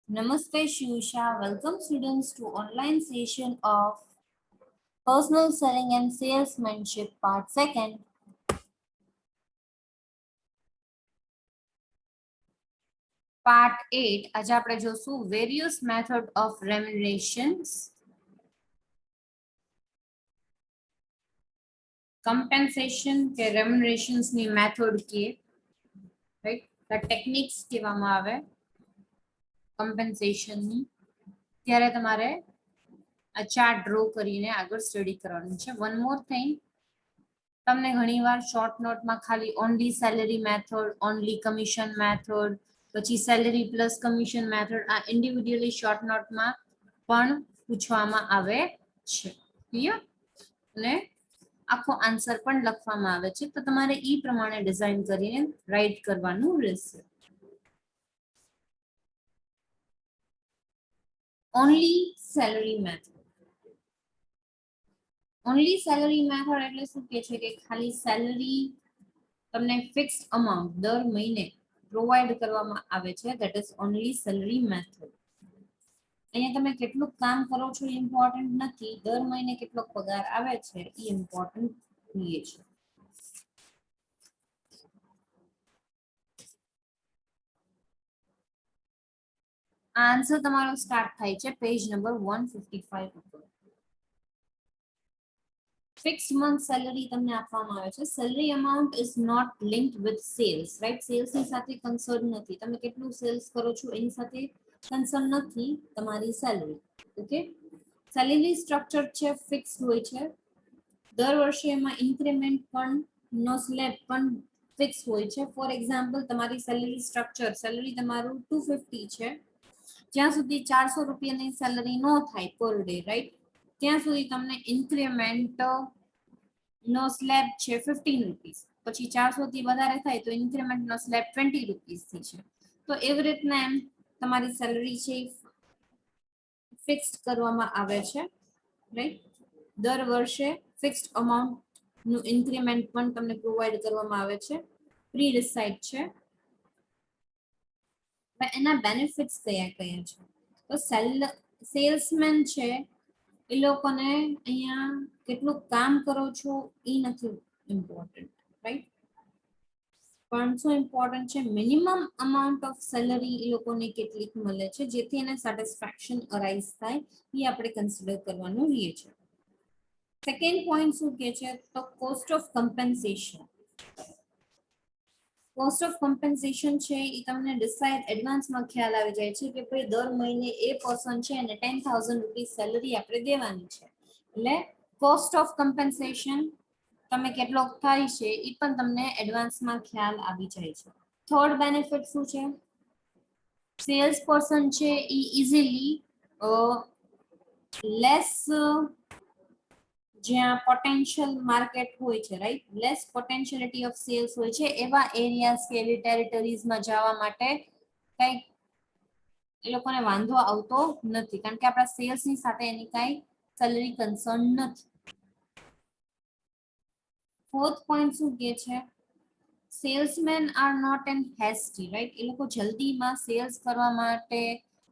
Namaste Shusha. Welcome students to online session of Personal Selling and Salesmanship Part 2nd. Part 8. આજે આપણે જોશું various method of remunerations, compensation કે remunerations ની method કે right the techniques કહેવામાં આવે compensation ની ત્યારે તમારે આ ચાર્ટ ડ્રો કરીને આગળ સ્ટડી કરવાનું છે. વન મોર થિંગ, તમને ઘણીવાર શોર્ટ નોટમાં ખાલી only salary method, only commission method, પછી સેલેરી પ્લસ કમિશન મેથડ આ ઇન્ડિવિડ્યુઅલી શોર્ટ નોટમાં પણ પૂછવામાં આવે છે. ક્લિયર? અને આખો આન્સર પણ લખવામાં આવે છે, તો તમારે ઈ પ્રમાણે ડિઝાઇન કરીને રાઈટ કરવાનું રહેશે. Only salary method. Only salary method એટલે શું કે છે કે ખાલી સેલરી તમને ફિક્સ્ડ અમાઉન્ટ દર મહિને પ્રોવાઈડ કરવામાં આવે છે, that is only salary method. અહીંયા તમે કેટલું કામ કરો છો એ ઇમ્પોર્ટન્ટ નથી, દર મહિને કેટલો પગાર આવે છે એ ઇમ્પોર્ટન્ટ છે. આ આન્સર તમારો સ્ટાર્ટ થાય છે પેજ નંબર 155 ઉપર. ફિક્સ્ડ મંથ સેલરી તમને આપવામાં આવે છે. Salary amount is not linked with sales, right? Sales ની સાથે કન્સર્ન નથી, તમે કેટલું સેલ્સ કરો છો એની સાથે કન્સર્ન નથી તમારી સેલરી. ઓકે, સેલરી સ્ટ્રક્ચર છે ફિક્સ્ડ હોય છે. દર વર્ષે એમાં ઇન્ક્રીમેન્ટ પણ નો સ્લેબ પણ ફિક્સ હોય છે. ફોર એક્ઝામ્પલ, તમારી સેલરી સ્ટ્રક્ચર, સેલરી તમારું 250 છે, જ્યાં સુધી 400 રૂપિયાની સેલરી નો થાય પર ડે, રાઈટ, ત્યાં સુધી તમને ઇન્ક્રીમેન્ટ નો સ્લેબ છે 15 રૂપીસ. પછી 400 થી વધારે થાય તો ઇન્ક્રીમેન્ટ નો સ્લેબ 20 રૂપીસ થી છે. તો એવી રીતના એમ તમારી સેલરી છે ફિક્સ્ડ કરવામાં આવે છે, રાઈટ? દર વર્ષે ફિક્સ્ડ અમાઉન્ટ નું ઇન્ક્રીમેન્ટ પણ તમને પ્રોવાઈડ કરવામાં આવે છે, પ્રી ડિસાઇડ છે. એના બેનિફિટ્સ કયા કયા છે? તો સેલ્સમેન છે એ લોકોને અહીંયા કેટલું કામ કરો છો એ નથી ઇમ્પોર્ટન્ટ, રાઈટ? પણ શું ઇમ્પોર્ટન્ટ છે? મિનિમમ અમાઉન્ટ ઓફ સેલરી એ લોકોને કેટલીક મળે છે જેથી એને સેટિસ્ફેક્શન અરાઇઝ થાય એ આપણે કન્સિડર કરવાનું રહે છે. સેકન્ડ પોઈન્ટ શું કે છે? તો cost of compensation. Cost of compensation છે એ તમને ડિસાઇડ એડવાન્સમાં ખ્યાલ આવી જાય છે કે ભાઈ દર મહિને એ પર્સન છે અને 10,000 રૂપીસ સેલરી આપણે દેવાની છે, એટલે કોસ્ટ ઓફ કમ્પેન્સેશન તમે કેટલો થાય છે એ પણ તમને એડવાન્સમાં ખ્યાલ આવી જાય છે. થર્ડ બેનિફિટ શું છે? સેલ્સ પર્સન છે એ ઇઝીલી લેસ જ્યાં પોટેન્શિયલ માર્કેટ હોય છે, રાઈટ, લેસ પોટેન્શિયલિટી ઓફ સેલ્સ હોય છે, એવા એરિયાઝ કે એવી ટેરિટરીઝમાં જવા માટે કંઈક એ લોકોને વાંધો આવતો નથી, કારણ કે આપણા સેલ્સની સાથે એની કાંઈ સેલરી કન્સર્ન નથી. ફોર્થ પોઈન્ટ શું કે છે? Salesman are not an hasty, right? એ લોકો જલ્દીમાં સેલ્સ કરવા માટે,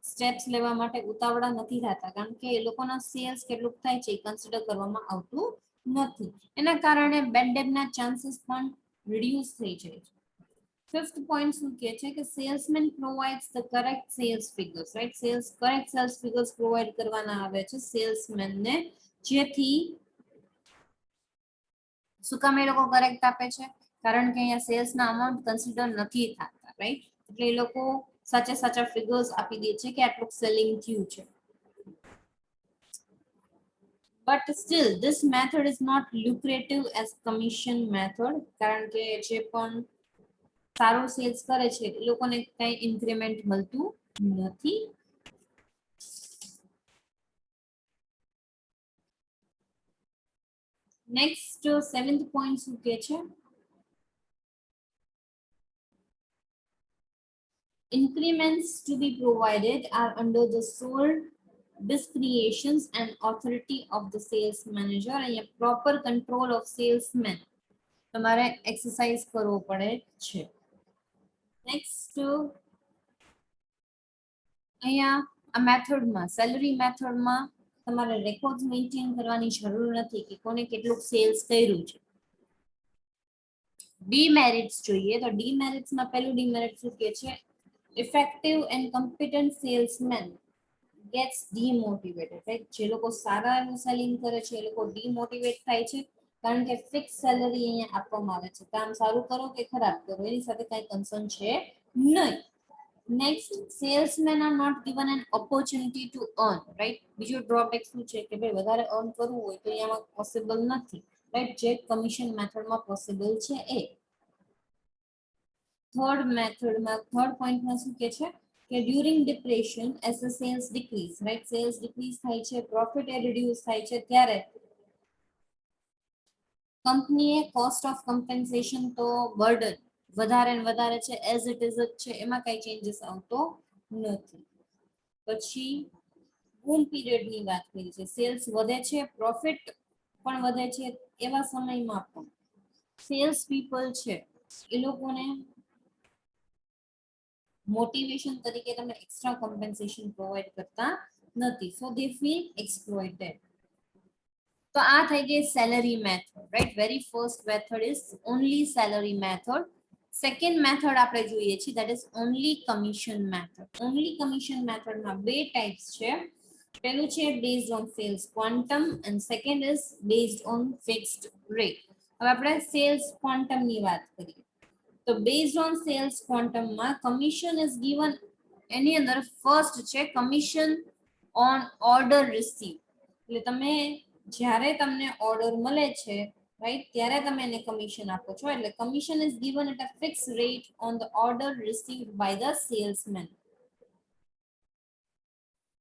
સ્ટેપ્સ લેવા માટે ઉતાવળા નથી થતા, કારણ કે એ લોકોના સેલ્સ કેટલું થાય છે એ કન્સિડર કરવામાં આવતું નથી. એના કારણે બેડ ડેટના ચાન્સીસ પણ રિડ્યુસ થઈ જાય છે. ફિફ્થ પોઈન્ટ શું કહે છે કે salesman provides the correct sales figures, right? Correct sales figures provide કરવાના આવે છે સેલ્સમેનને, જેથી શું કામ એ લોકો કરેક્ટ આપે છે? કારણ કે અહીંયા સેલ્સના અમાઉન્ટ કન્સિડર નથી થતા, રાઈટ? એટલે એ લોકો સાચા ફિગર્સ આપી દે છે કે આટલું સેલિંગ થયું છે. But still, this method is not lucrative as commission method, કારણ કે જે પણ સારું સેલ્સ કરે છે એ લોકોને કઈ ઇન્ક્રીમેન્ટ મળતું નથી. નેક્સ્ટ સેવન્થ પોઈન્ટ શું કે છે? Increments to be provided are under the sole discretions and authority of the sales manager. અહીંયા proper control of salesman તમારે એક્સરસાઇઝ કરવો પડે છે. નેક્સ્ટ અહીંયા આ મેથડમાં સેલરી મેથડમાં તમારે રેકોર્ડ્સ મેન્ટેન કરવાની જરૂર નથી કે કોને કેટલું સેલ્સ કર્યું છે. ડીમેરિટ્સ જોઈએ તો ડીમેરિટ્સમાં પહેલું ડીમેરિટ શું કે છે, effective and competent salesman gets demotivated, right? જે લોકો સારા એવું સેલિંગ કરે છે એ લોકો ડીમોટિવેટ થાય છે કારણ કે ફિક્સ સેલરી અહીંયા આપવામાં આવે છે. કામ સારું કરો કે ખરાબ કરો એની સાથે કઈ કન્સર્ન છે નહીં. Next, salesman are not given an opportunity to earn, right? બીજો ડ્રોબેક શું છે કે ભાઈ વધારે અર્ન કરવું હોય તો અહીંયા પોસિબલ નથી, રાઈટ? જે કમિશન મેથડમાં પોસિબલ છે એ. થર્ડ મેથડમાં થર્ડ પોઈન્ટમાં શું કે છે કે during depression as the sales decrease, right? Sales decrease થાય છે, પ્રોફિટ એ રિડ્યુસ થાય છે, ત્યારે કંપનીએ કોસ્ટ ઓફ કમ્પેન્સેશન તો બર્ડન વધારે ને વધારે છે, એઝ ઇટ ઇઝ જ છે, એમાં કઈ ચેન્જીસ આવતો નથી. પછી બૂમ પીરિયડની વાત કરી છે, સેલ્સ વધે છે, પ્રોફિટ પણ વધે છે, એવા સમયમાં પણ સેલ્સ પીપલ છે એ લોકોને મોટિવેશન તરીકે તમે એક્સ્ટ્રા કોમ્પેન્સેશન પ્રોવાઈડ કરતા નથી, સો દે ફીલ એક્સપ્લોઇટેડ. તો આ થઈ ગઈ salary method, right? Very first method is only salary method. Second method આપણે જોઈએ છીએ that is only commission method. Only commission મેથડમાં બે ટાઈપ્સ છે. પહેલું છે based on sales quantum and second is based on fixed rate. હવે આપણે સેલ્સ ક્વોન્ટમની વાત કરીએ તો બેઝડ ઓન સેલ્સ ક્વોન્ટમમાં કમિશન ઇઝ ગિવન, એની અંદર ફર્સ્ટ છે કમિશન ઓન ઓર્ડર રિસીવ. એટલે તમે જ્યારે તમને ઓર્ડર મળે છે, રાઈટ, ત્યારે તમે એને કમિશન આપો છો. એટલે commission is given at a fix rate on the order received by the salesman.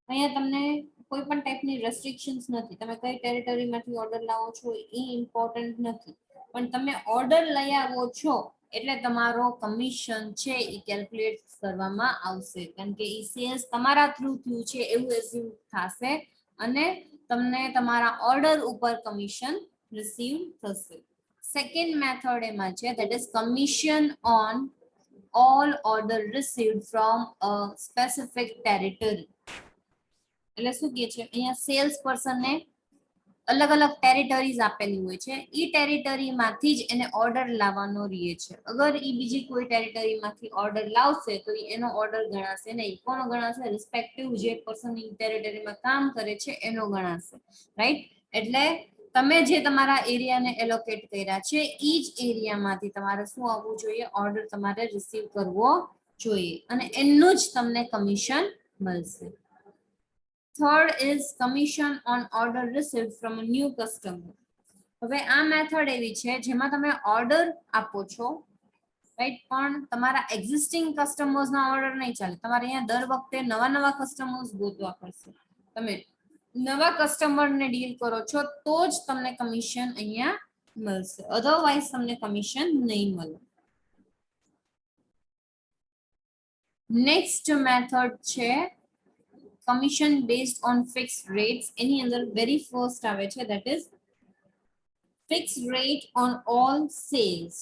અહીંયા તમને કોઈ પણ ટાઈપની રેસ્ટ્રિક્શન્સ નથી, તમે કઈ ટેરિટરીમાંથી ઓર્ડર લાવો છો એ ઇમ્પોર્ટન્ટ નથી, પણ તમે ઓર્ડર લઈ આવો છો એટલે તમારો કમિશન છે એ કેલ્ક્યુલેટ કરવામાં આવશે, કારણ કે એ સેલ્સ તમારા થ્રુ થયું છે એવું એઝ્યુમ થશે અને તમને તમારા ઓર્ડર ઉપર કમિશન રિસીવ થશે. સેકન્ડ મેથડ એમાં છે that is commission on all order received from a specific territory. એટલે શું કહે છે, અહીંયા સેલ્સ પર્સનને અલગ અલગ ટેરિટરીઝ આપેલી હોય છે, ઈ ટેરિટરીમાંથી જ એને ઓર્ડર લાવવાનો રહે છે. અગર ઈ બીજી કોઈ ટેરિટરીમાંથી ઓર્ડર લાવશે તો એનો ઓર્ડર ગણાશે નહીં. કોનો ગણાશે? રિસ્પેક્ટિવ જે પર્સન ઈ ટેરિટરીમાં કામ કરે છે એનો ગણાશે, રાઈટ? એટલે તમે જે તમારા એરિયાને એલોકેટ કર્યા છે ઈ જ એરિયામાંથી તમારે શું આવવું જોઈએ? ઓર્ડર તમારે રિસીવ કરવો જોઈએ અને એનું જ તમને કમિશન મળશે. Third is commission on order received from a new customer. હવે આ મેથડ એવી છે જેમાં તમે ઓર્ડર આપો છો, રાઈટ, પણ તમારા એક્ઝિસ્ટિંગ કસ્ટમર્સના ઓર્ડર નહીં ચાલે. તમારે અહીંયા દર વખતે નવા નવા કસ્ટમર્સ ગોતવા પડશે. તમે નવા કસ્ટમરને ડીલ કરો છો તો જ તમને કમિશન અહીંયા મળશે, અધરવાઇઝ તમને કમિશન નહીં મળે. નેક્સ્ટ મેથડ છે commission based on fixed rates. એની અંદર વેરી ફર્સ્ટ આવે છે that is fixed rate on all sales.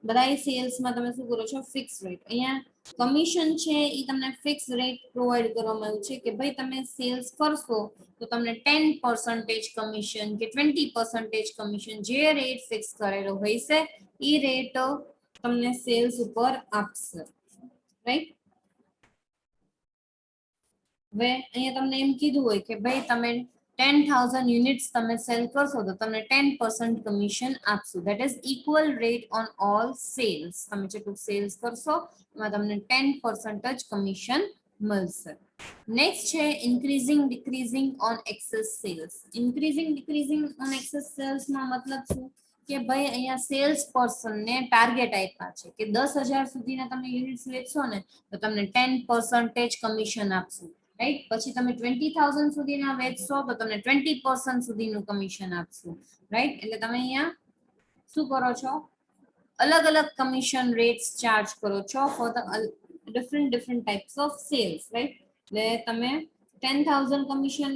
બધા સેલ્સમાં તમે શું કરો છો? Fix rate. અહીંયા કમિશન છે એ તમને ફિક્સ રેટ પ્રોવાઈડ કરવામાં આવ્યું છે કે ભાઈ તમે સેલ્સ કરશો તો તમને 10% કમિશન કે 20% કમિશન, જે રેટ ફિક્સ કરેલો હોય છે એ રેટ તમને સેલ્સ ઉપર આપશે, રાઈટ? હવે અહીંયા તમને એમ કીધું હોય કે ભાઈ તમે 10,000 યુનિટ્સ તમે સેલ કરશો તો તમને 10% કમિશન આપશું. That is equal rate on all sales. તમે જેટલું સેલ્સ કરશો એમાં તમને 10% જ કમિશન મળશે. નેક્સ્ટ છે increasing decreasing on excess sales. Increasing decreasing on excess સેલ્સમાં મતલબ શું કે ભાઈ અહીંયા સેલ્સ પર્સનને ટાર્ગેટ આપ્યા છે કે 10,000 સુધીના તમે યુનિટ્સ વેચશો ને તો તમને 10% કમિશન આપશું, રાઈટ? પછી તમે 20,000 સુધીના વેચશો તો તમને 20% સુધીનું કમિશન આપશું, રાઈટ? એટલે તમે અહીંયા શું કરો છો? અલગ અલગ કમિશન રેટ્સ ચાર્જ કરો છો for the different types of sales, right? એટલે તમે 10,000 કમિશન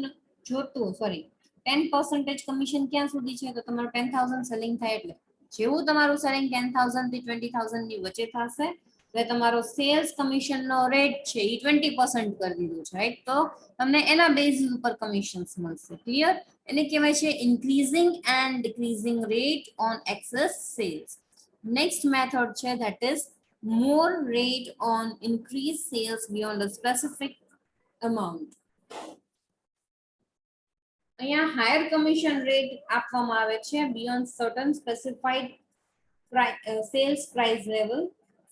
જોતું, સોરી, 10% કમિશન ક્યાં સુધી છે? તો તમારું 10,000 સેલિંગ થાય એટલે જેવું તમારું સેલિંગ 10,000 થી 20,000 ની વચ્ચે થશે તો તમારો સેલ્સ કમિશન નો રેટ છે એ 20% કરી દીધું છે, રાઈટ? તો તમને એના બેઝિસ ઉપર કમિશન્સ મળશે. ક્લિયર? એને કહેવાય છે increasing and decreasing rate on excess sales. Next method છે that is more rate on increase sales beyond a specific amount. અહીંયા હાયર કમિશન રેટ આપવામાં આવે છે beyond certain specified sales price level.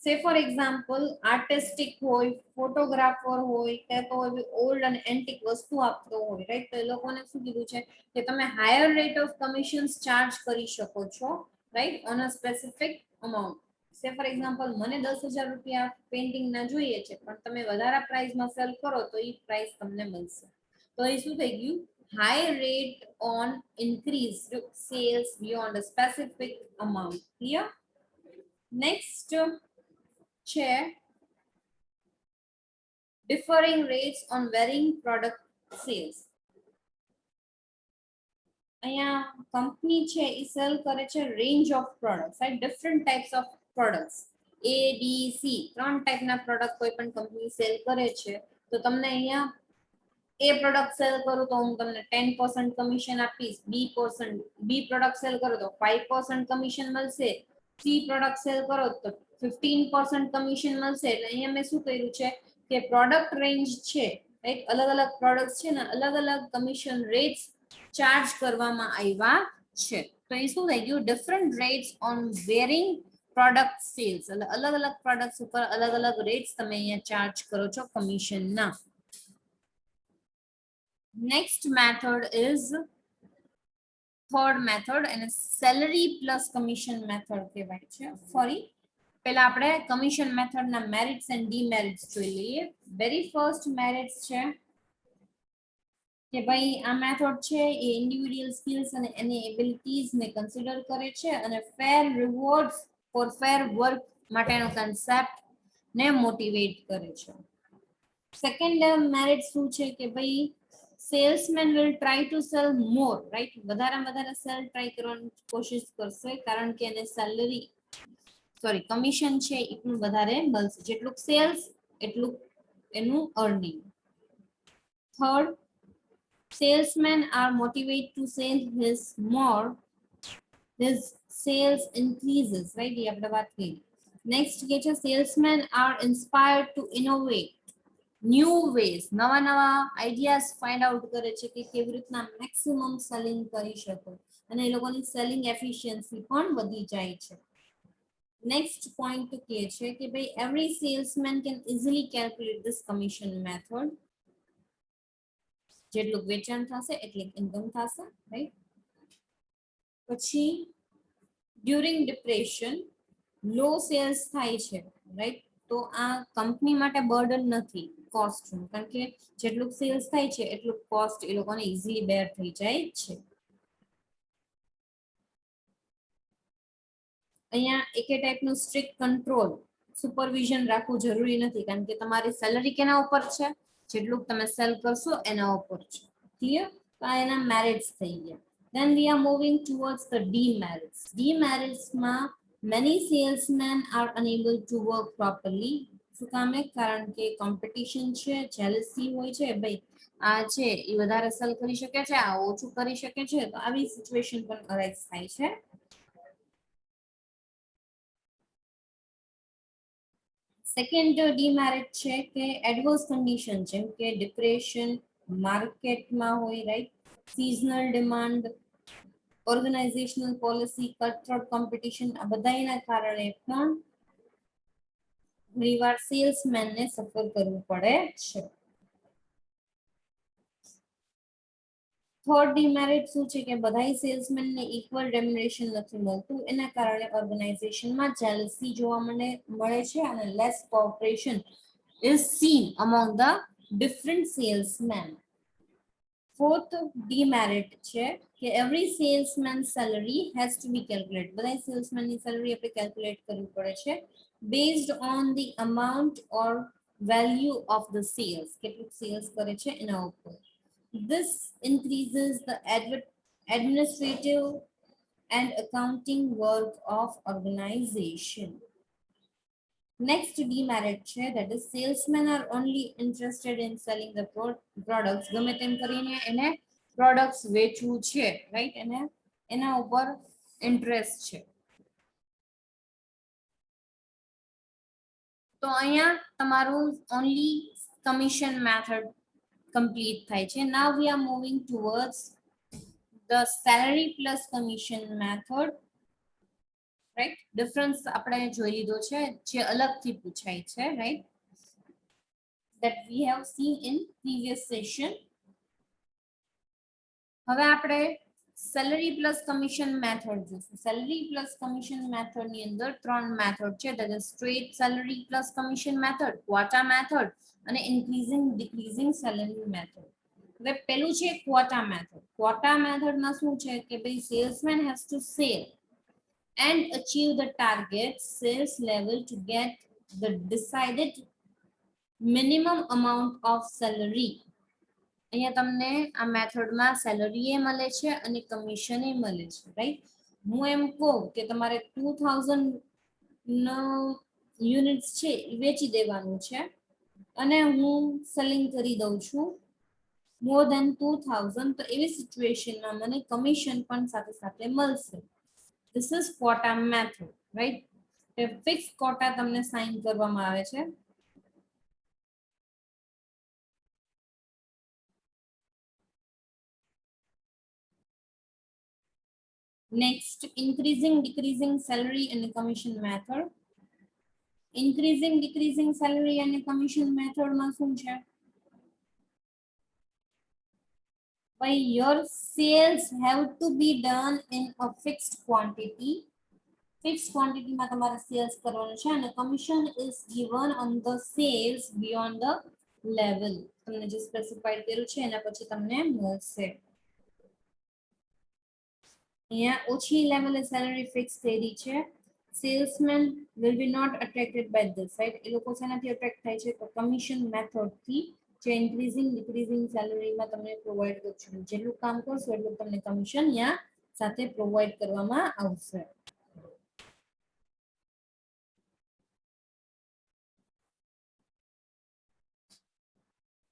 Say for example artistic હોય, photographer હોય કે તો old અને એન્ટિક વસ્તુ આપતો હોય, રાઈટ? તો એ લોકોને શું કીધું છે કે તમે higher rate of commissions charge કરી શકો છો, right, on a specific amount. સે ફોર એક્ઝામ્પલ મને 10,000 રૂપિયા પેઇન્ટિંગ ના જોઈએ છે, પણ તમે વધારે પ્રાઇસમાં સેલ કરો તો એ પ્રાઇસ તમને મળશે. તો એ શું થઈ ગયું? High rate on increased sales beyond a specific amount. Clear? Next છે differing rates on varying product sales. અહીંયા કંપની છે એ સેલ કરે છે range of products, right? Different types of products, A B C ત્રણ ટાઈપના પ્રોડક્ટ કોઈ પણ company cell કરે છે. તો તમને અહીંયા એ પ્રોડક્ટ સેલ કરું તો હું તમને 10% કમિશન આપીશ, બી પ્રોડક્ટ સેલ કરો તો 5% કમિશન મળશે, સી પ્રોડક્ટ સેલ કરો તો 15% કમિશન મળશે. એટલે અહીંયા મેં શું કર્યું છે કે પ્રોડક્ટ રેન્જ છે, રાઈટ, અલગ અલગ પ્રોડક્ટ છે ને અલગ અલગ કમિશન રેટ્સ ચાર્જ કરવામાં આવ્યા છે. તો એ શું થઈ ગયું? Different rates on varying product sales. એટલે અલગ અલગ પ્રોડક્ટ્સ ઉપર અલગ અલગ રેટ્સ તમે અહીંયા ચાર્જ કરો છો કમિશનના. Next method is third method and salary plus commission method કહેવાય છે. સોરી, પહેલા આપણે કમિશન મેથડ ના મેરિટ્સ એન્ડ ડીમેરિટ્સ જોઈ લઈએ. વેરી ફર્સ્ટ મેરિટ્સ છે કે ભાઈ આ મેથડ છે એ ઇન્ડિવિડ્યુઅલ સ્કિલ્સ અને એની એબિલિટીઝ ને કન્સિડર કરે છે અને ફેર રિવોર્ડ્સ ફોર ફેર વર્ક માટેનો કન્સેપ્ટ ને મોટિવેટ કરે છે. સેકન્ડ મેરિટ શું છે કે ભાઈ salesman will try to sell more, right? વધારે સેલ ટ્રાય કરવાની કોશિશ કરશે કારણ કે એને કમિશન છે એ પણ વધારે મળશે. જેટલું સેલ્સ એટલું એનું earning. Third, salesmen are motivated to sell his more, his sales increases, right? ये આપણે વાત કરી. નેક્સ્ટ કે છે salesmen are inspired to innovate new ways, નવા આઈડિયાઝ ફાઇન્ડ આઉટ કરે છે કે કેવી રીતના મેક્સિમમ સેલિંગ કરી શકો અને એ લોકોની સેલિંગ એફિશિયન્સી પણ વધી જાય છે. નેક્સ્ટ પોઈન્ટ કે છે કે ભાઈ every salesman can easily calculate this commission method. જેટલું વેચાણ થશે એટલી ઇન્કમ થશે, રાઈટ? પછી ડ્યુરિંગ ડિપ્રેશન લો સેલ્સ થાય છે, રાઈટ? તો આ કંપની માટે બર્ડન નથી કોસ્ટનું, કારણ કે જેટલું સેલ્સ થાય છે એટલું કોસ્ટ એ લોકોને ઇઝીલી બેર થઈ જાય છે. અહીંયા એકે ટાઈપનું સ્ટ્રિક્ટ કંટ્રોલ સુપરવિઝન રાખવું જરૂરી નથી, કારણ કે તમારી સેલરી કેના ઉપર છે? જેટલું તમે સેલ કરશો એના ઉપર છે. ક્લિયર? તો આ એના મેરિટ્સ થઈ ગયા. Then we are moving towards the demerits. Demerits માં many salesmen are unable to work properly. શું કામે? કારણ કે કોમ્પિટિશન છે, જેલસી હોય છે, ભાઈ આ છે એ વધારે સેલ કરી શકે છે, આ ઓછું કરી શકે છે, તો આવી સિચ્યુએશન પણ અરાઇઝ થાય છે. સેકન્ડ ડીમેરિટ છે કે એડવર્સ કન્ડિશન, જેમ કે ડિપ્રેશન માર્કેટમાં હોય, right? Seasonal demand, organisational policy, cutthroat competition, આ બધાના કારણે પણ ઘણીવાર સેલ્સમેનને સફર કરવું પડે છે. થર્ડ ડિમેરિટ શું છે કે બધા સેલ્સમેનને ઇક્વલ રેમ્યુનરેશન નથી મળતું, એના કારણે ઓર્ગેનાઇઝેશનમાં જેલસી જોવા મળે છે અને less cooperation is seen among the different salesmen. Fourth demerit છે કે every salesman's salary has to be calculated. બધા સેલ્સમેનની સેલરી આપણે કેલ્ક્યુલેટ કરવી પડે છે based on the amount or value of the sales. કેટલું સેલ્સ કરે છે એના ઉપર. This increases the administrative and accounting work of organization. Next demerit છે that is salesmen are only interested in selling the products. ગમે તેમ કરીને એને પ્રોડક્ટ્સ વેચવું છે, રાઈટ, એને એના ઉપર ઇન્ટરેસ્ટ છે. તો અહીંયા તમારું ઓનલી કમિશન મેથડ કમ્પ્લીટ થાય છે. Now we are moving towards the salary plus commission method, right. Difference આપણે જોઈ લીધો છે જે અલગથી પૂછાય છે, right, that we have seen in previous session. હવે આપણે સેલરી પ્લસ કમિશન મેથડ જોઈશું. સેલરી પ્લસ કમિશન મેથડ ની અંદર ત્રણ મેથડ છે, that is straight salary plus commission method, quota method અને ઇન્ક્રીઝિંગ ડિક્રીઝિંગ સેલરી મેથડ. હવે પેલું છે ક્વોટા મેથડ. ક્વોટા મેથડમાં શું છે કે ભાઈ salesman has to sell and achieve the target sales level to get the decided minimum amount of salary. અહીંયા તમને આ મેથડમાં સેલરી એ મળે છે અને કમિશન એ મળે છે, રાઈટ. હું એમ કહું કે તમારે 2000 નો યુનિટ્સ છે એ વેચી દેવાનું છે અને હું સેલિંગ કરી દઉં છું મોર ધેન 2000, તો એવી સિચ્યુએશનમાં મને કમિશન પણ સાથે સાથે મળશે. This is quota method, right? A fixed quota તમને સાઇન કરવામાં આવે છે. Next, increasing decreasing salary and commission method. Increasing decreasing salary and commission method માં શું છે? By your sales have to be done in a fixed quantity. Fixed quantity માં તમારે cells કરવાનું છે અને commission is given on the sales beyond the level. તમને જે સ્પેસિફાઈડ કર્યું છે એના પછી તમને મળશે. અહીંયા ઓછી લેવલે સેલરી ફિક્સ થઈ છે. Salesman will be not attracted by this, right? એ લોકો શેનાથી અટ્રેક્ટ થાય છે તો કમિશન મેથડ થી, જે ઇન્ક્રીઝિંગ ડિક્રીઝિંગ સેલરીમાં તમને પ્રોવાઈડ કરશું. જેટલું કામ કરશો એટલું તમને કમિશન અહીંયા સાથે પ્રોવાઈડ કરવામાં આવશે.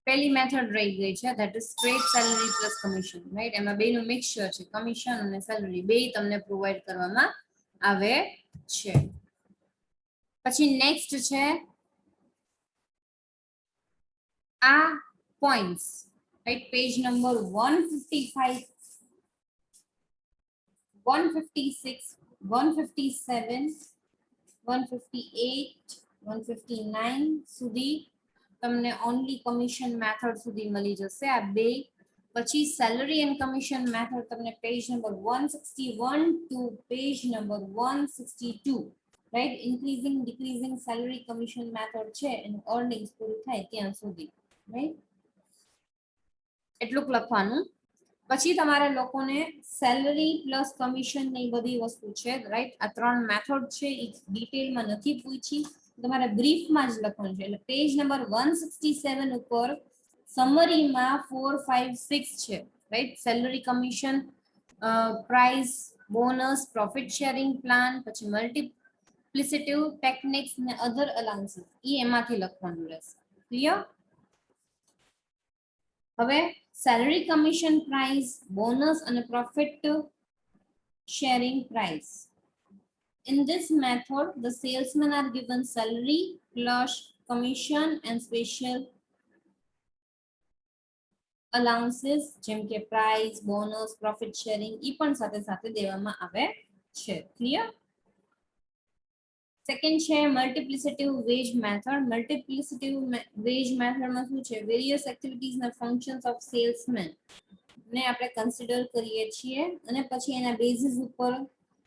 પહેલી મેથડ રહી ગઈ છે, that is straight salary plus commission, right? એમાં બેનું મિક્સચર છે, કમિશન અને સેલરી બે તમને પ્રોવાઈડ કરવામાં આવે છે. પછી નેક્સ્ટ છે આ પોઈન્ટ્સ, રાઈટ. પેજ નંબર 155, 156, 157, 158, 159 સુધી તમને ઓનલી કમિશન મેથડ સુધી મળી જશે આ બે. પછી સેલરી એન્ડ કમિશન મેથડ તમને page number 161 to page number 162, right. Increasing decreasing salary commission method છે એનું અર્નિંગ્સ પૂરું થાય ત્યાં સુધી, રાઈટ. એટલું લખવાનું. પછી તમારે લોકોને સેલરી પ્લસ કમિશન ની બધી વસ્તુ છે, રાઈટ. આ ત્રણ મેથડ છે એ ડિટેલમાં નથી પૂછી, તમારે બ્રીફમાં જ લખવાનું છે. એટલે પેજ નંબર 167 ઉપર સમરીમાં 4, 5, 6 છે, right. Salary commission, price, bonus, profit sharing plan, પછી મલ્ટીપ્લિસિટિવ ટેકનિક્સ ને અધર અલાઉન્સીસ એ એમાંથી લખવાનું રહેશે. ક્લિયર? હવે સેલરી કમિશન પ્રાઇસ, બોનસ અને profit sharing price. In this method, the salesmen are given salary plus commission and special allowances, જેમ કે price, bonus, profit sharing એ પણ સાથે સાથે દેવામાં આવે છે. ક્લિયર? સેકન્ડ છે મલ્ટીપ્લિસિટિવ વેજ મેથડ. મલ્ટીપ્લિસિટિવ વેજ મેથડમાં શું છે? વેરિયસ એક્ટિવિટીઝ અને ફંક્શન્સ ઓફ સેલ્સમેન ને આપણે કન્સિડર કરીએ છીએ અને પછી એના બેઝિસ ઉપર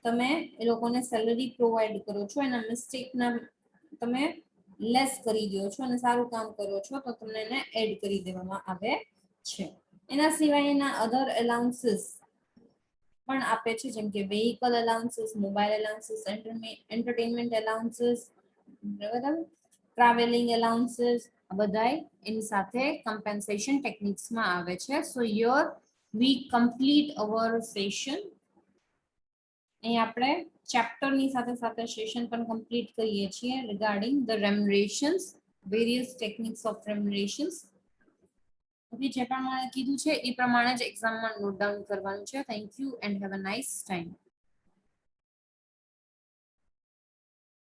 તમે એ લોકોને સેલરી પ્રોવાઈડ કરો છો. એના મિસ્ટેકના તમે લેસ કરી દો છો અને સારું કામ કરો છો તો તમને એને એડ કરી દેવામાં આવે છે. એના સિવાયના અધર એલાઉન્સીસ પણ આપે છે, જેમ કે vehicle allowances, mobile allowances, entertainment allowances, બરાબર, ટ્રાવેલિંગ એલાઉન્સીસ, આ બધાય એની સાથે કમ્પેન્સેશન ટેકનિક્સમાં આવે છે. So here we complete our session. અહીં આપણે ચેપ્ટરની સાથે સાથે સેશન પણ કમ્પ્લીટ કરીએ છીએ regarding the remunerations, various techniques of remunerations. Okay, જે પ્રમાણે કીધું છે એ પ્રમાણે જ એક્ઝામમાં નોટ ડાઉન કરવાનું છે. Thank you and have a nice time.